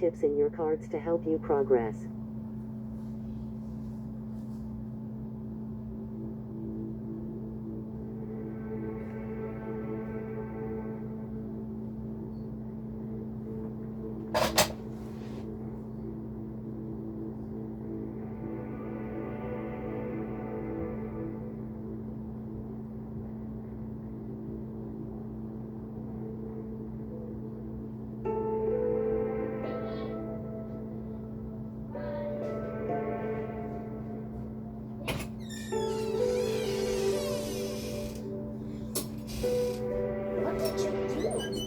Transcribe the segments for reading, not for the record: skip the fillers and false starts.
tips in your cards to help you progress. What did you do?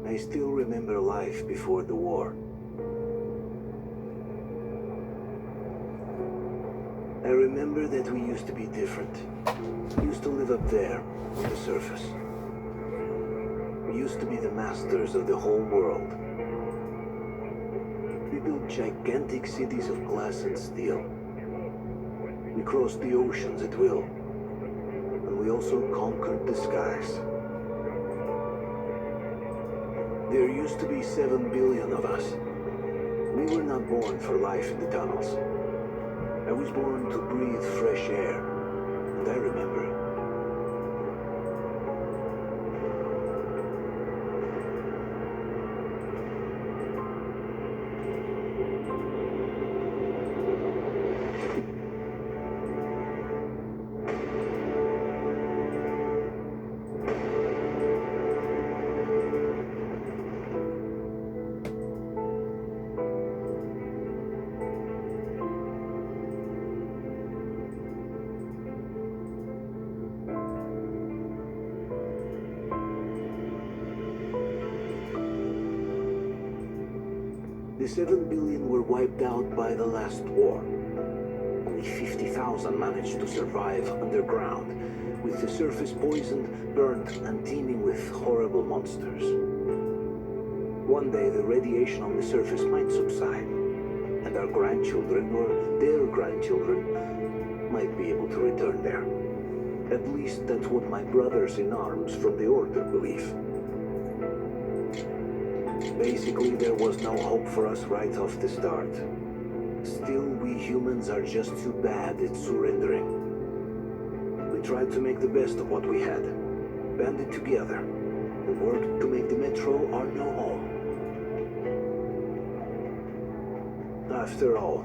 I still remember life before the war. I remember that we used to be different. We used to live up there, on the surface. We used to be the masters of the whole world. We built gigantic cities of glass and steel. We crossed the oceans at will. And we also conquered the skies. There used to be 7 billion of us. We were not born for life in the tunnels. I was born to breathe fresh air, and I remember. The 7 billion were wiped out by the last war. Only 50,000 managed to survive underground, with the surface poisoned, burnt, and teeming with horrible monsters. One day the radiation on the surface might subside, and our grandchildren or their grandchildren might be able to return there. At least that's what my brothers in arms from the Order believe. Basically, there was no hope for us right off the start. Still, we humans are just too bad at surrendering. We tried to make the best of what we had, banded together, and worked to make the Metro our new home. After all,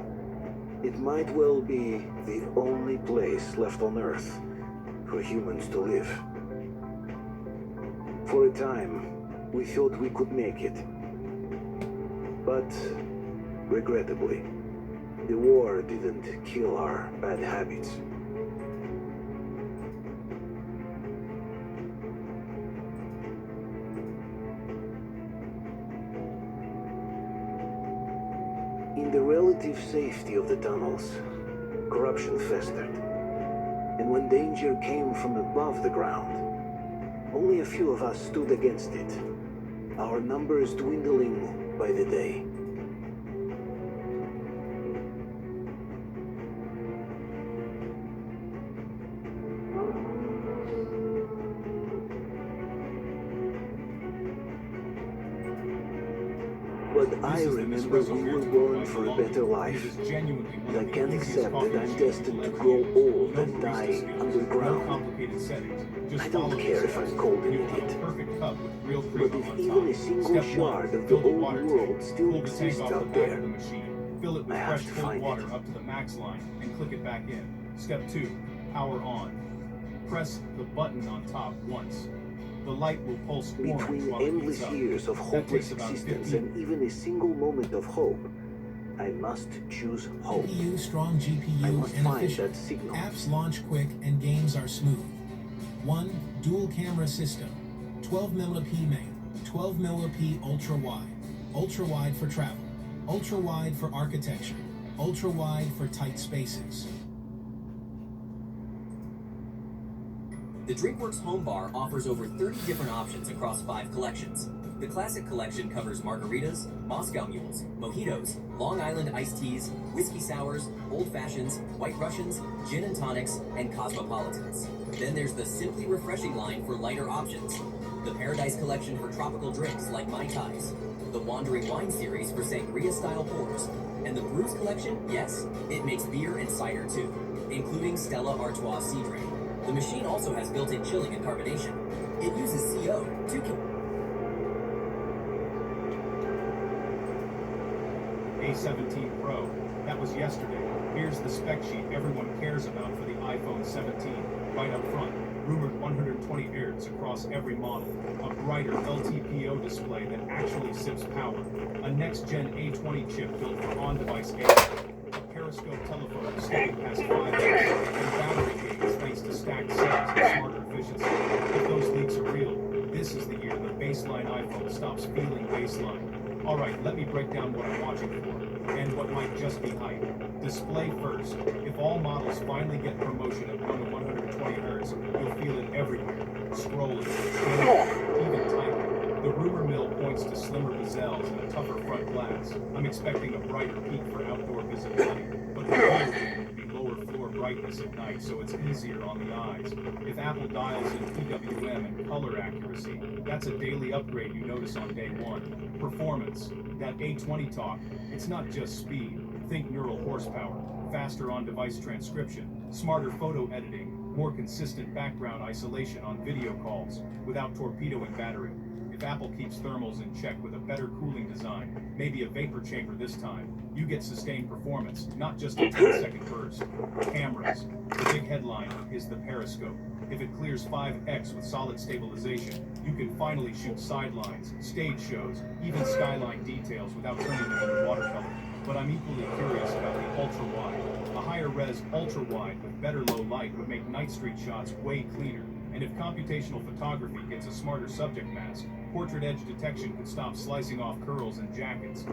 it might well be the only place left on Earth for humans to live. For a time, we thought we could make it. But, regrettably, the war didn't kill our bad habits. In the relative safety of the tunnels, corruption festered. And when danger came from above the ground, Only a few of us stood against it. Our numbers dwindling by the day. But I remember we were born for a better life. And I can't accept that I'm destined to grow old and die underground. I don't care if I'm called an idiot. But if even a single shard of the old world still exists out there, Fill it with I have fresh to cold find water it. up to the max line and click it back in. Step 2, power on. Press the button on top once. The light will pulse orange Between while it endless heats up. years of That hopeless takes about existence 15 and even a single moment of hope, I must choose hope. CPU, strong I GPU, must and find efficient. that signal. Apps launch quick and games are smooth. 1. Dual camera system. 12mm main. 12mm ultra wide. Ultra wide for travel. Ultra wide for architecture. Ultra wide for tight spaces. The DrinkWorks Home Bar offers over 30 different options across 5 collections. The Classic Collection covers margaritas, Moscow Mules, mojitos, Long Island iced teas, whiskey sours, old fashions, white Russians, gin and tonics, and cosmopolitans. Then there's the Simply Refreshing line for lighter options. The Paradise Collection for tropical drinks like Mai Tais. The Wandering Wine series for sangria-style pours. And the Brews Collection, yes, it makes beer and cider too, including Stella Artois Sea Drain. The machine also has built-in chilling and carbonation. It uses CO to A17 Pro. That was yesterday. Here's the spec sheet everyone cares about for the iPhone 17. Right up front, rumored 120 Hz across every model. A brighter LTPO display that actually sips power. A next-gen A20 chip built for on-device AI. A periscope telephone extending past 5X. And battery gains thanks to stacked cells and smarter efficiency. If those leaks are real, this is the year the baseline iPhone stops feeling baseline. Alright, let me break down what I'm watching for, and what might just be hype. Display first. If all models finally get promotion and run at 120 Hz, you'll feel it everywhere. Scrolling, even typing. The rumor mill points to slimmer bezels and a tougher front glass. I'm expecting a brighter peak for outdoor visibility, but the real thing would be lower floor brightness at night, so it's easier on the eyes. If Apple dials in PWM and color accuracy, that's a daily upgrade you notice on day one. Performance. That A20 talk, it's not just speed. Think neural horsepower, faster on-device transcription, smarter photo editing, more consistent background isolation on video calls, without torpedoing battery. If Apple keeps thermals in check with a better cooling design, maybe a vapor chamber this time, you get sustained performance, not just a 10-second burst. Cameras. The big headline is the periscope. If it clears 5x with solid stabilization, you can finally shoot sidelines, stage shows, even skyline details without turning them into watercolor. But I'm equally curious about the ultra-wide. A higher-res ultra-wide with better low light would make night street shots way cleaner. And if computational photography gets a smarter subject mask, portrait edge detection could stop slicing off curls and jackets.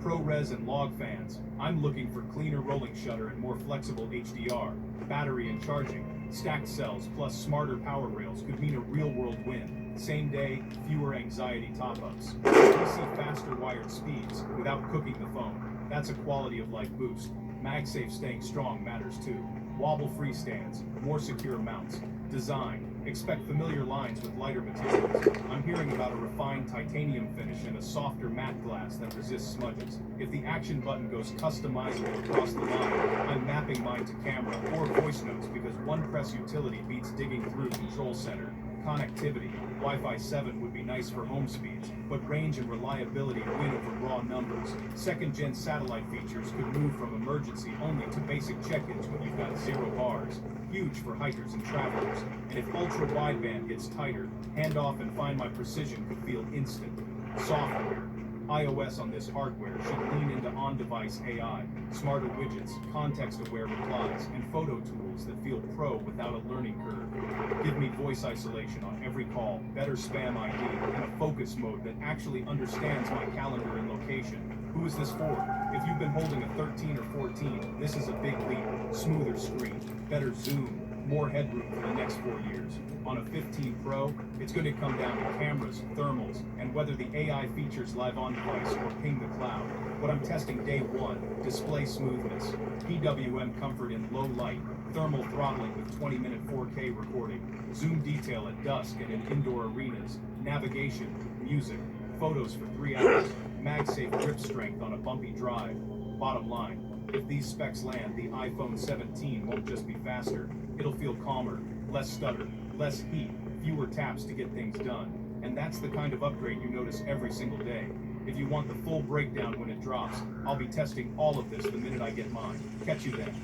ProRes and log fans. I'm looking for cleaner rolling shutter and more flexible HDR. Battery and charging. Stacked cells plus smarter power rails could mean a real-world win. Same day, fewer anxiety top-ups. We see faster wired speeds without cooking the phone. That's a quality of life boost. MagSafe staying strong matters too. Wobble-free stands, more secure mounts. Design. Expect familiar lines with lighter materials. I'm hearing about a refined titanium finish and a softer matte glass that resists smudges. If the action button goes customizable across the line, I'm mapping mine to camera or voice notes because one-press utility beats digging through control center. Connectivity. Wi-Fi 7 would be nice for home speeds, but range and reliability win over raw numbers. Second-gen satellite features could move from emergency only to basic check-ins when you've got 0 bars. Huge for hikers and travelers. And if ultra-wideband gets tighter, handoff and Find My Precision could feel instant. Software. iOS on this hardware should lean into on-device AI, smarter widgets, context-aware replies, and photo tools that feel pro without a learning curve. Give me voice isolation on every call, better spam ID, and a focus mode that actually understands my calendar and location. Who is this for? If you've been holding a 13 or 14, this is a big leap. Smoother screen, better zoom, more headroom for the next 4 years. On a 15 Pro, it's going to come down to cameras, thermals, and whether the AI features live on device or ping the cloud. What I'm testing day one, display smoothness, PWM comfort in low light, thermal throttling with 20-minute 4K recording, zoom detail at dusk and in indoor arenas, navigation, music, photos for 3 hours, MagSafe grip strength on a bumpy drive. Bottom line, if these specs land, the iPhone 17 won't just be faster, it'll feel calmer, less stutter, less heat, fewer taps to get things done. And that's the kind of upgrade you notice every single day. If you want the full breakdown when it drops, I'll be testing all of this the minute I get mine. Catch you then.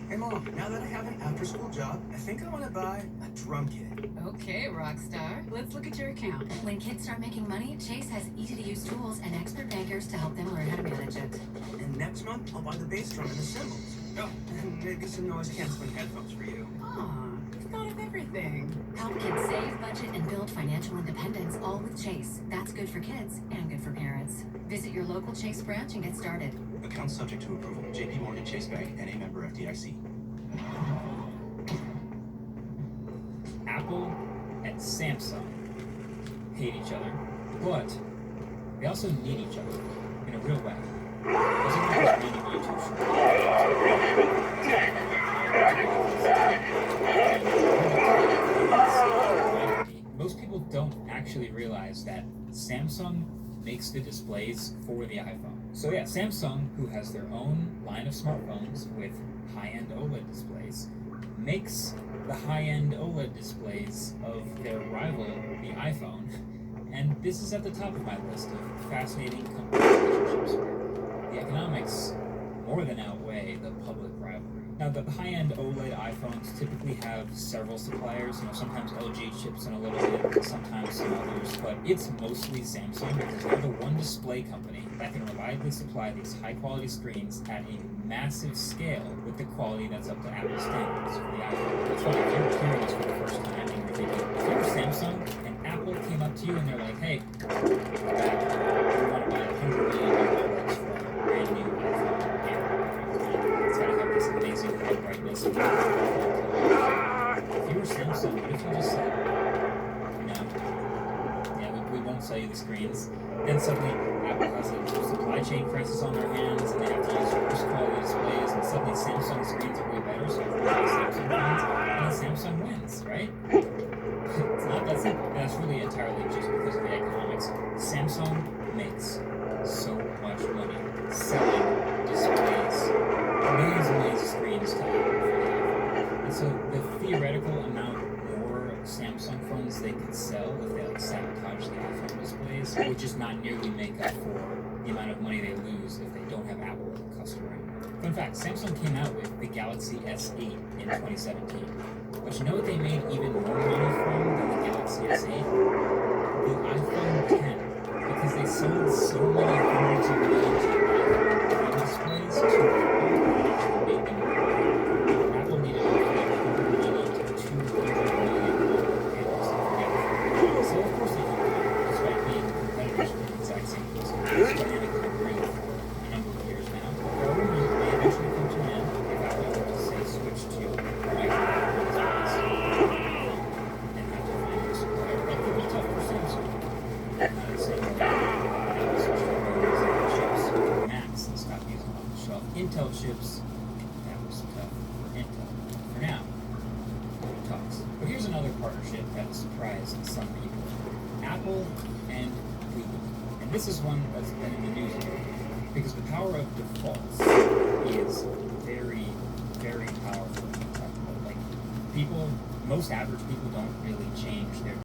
Hey Mom, now that I have an after-school job, I think I want to buy a drum kit. Okay, Rockstar. Let's look at your account. When kids start making money, Chase has easy-to-use tools and expert bankers to help them learn how to manage it. And next month, I'll buy the bass drum and the cymbals. Oh, and maybe some noise-canceling headphones for you. Aw, you've thought of everything. Help kids save, budget, and build financial independence, all with Chase. That's good for kids and good for parents. Visit your local Chase branch and get started. Account subject to approval. JP Morgan Chase Bank, NA member FDIC. Apple and Samsung hate each other, but they also need each other in a real way. Those are the reading YouTube short. Most people don't actually realize that Samsung makes the displays for the iPhone. So yeah, Samsung, who has their own line of smartphones with high-end OLED displays, makes the high-end OLED displays of their rival, the iPhone. And this is at the top of my list of fascinating company relationships where the economics more than outweigh the public rivalry. Now, the high-end OLED iPhones typically have several suppliers, sometimes LG chips in a little bit, sometimes some others, but it's mostly Samsung because they're the one display company that can reliably supply these high-quality screens at a massive scale with the quality that's up to Apple standards for the iPhone. That's why if you're hearing this for the first time and you're thinking, if you're Samsung and Apple came up to you and they're like, hey, we want to buy $100 million for a brand new iPhone Air. It's got to have this amazing high brightness. If you were Samsung, what if you just said, no, yeah, we won't sell you the screens. Then suddenly Apple has a supply chain crisis on their hands and they have to use worse quality displays and suddenly Samsung screens are way better, so everyone buys Samsung phones and then Samsung wins, right? It's not that simple. And that's really entirely just because of the economics. Samsung makes so much money selling displays, millions and millions of screens to Apple. And so the theoretical amount more Samsung phones they could sell if they sabotage the iPhone displays would just not nearly make up for the amount of money they lose if they don't have Apple as a customer anymore. Fun fact, Samsung came out with the Galaxy S8 in 2017. But you know what they made even more money from than the Galaxy S8? The iPhone 10. Because they sold so many hundreds of millions of iPhone displays to Apple that made them more. Apple needed to pay $180 to $200 million payments to get it. So of course they did that, despite being competitors with the exact same place. It's been in a company for a number of years now. However, it may eventually come to an end if Apple were to say switch to micro displays and have to find a supplier. That could be tough for Samsung. Not the same way Apple switched to Intel chips for Macs and stopped using off-the-shelf Intel chips. That was tough for Intel. For now, it talks. But here's another partnership that surprised some people. Apple and Google. And this is one that's been in the news a little bit because the power of defaults is very, very powerful. Like most average people don't really change their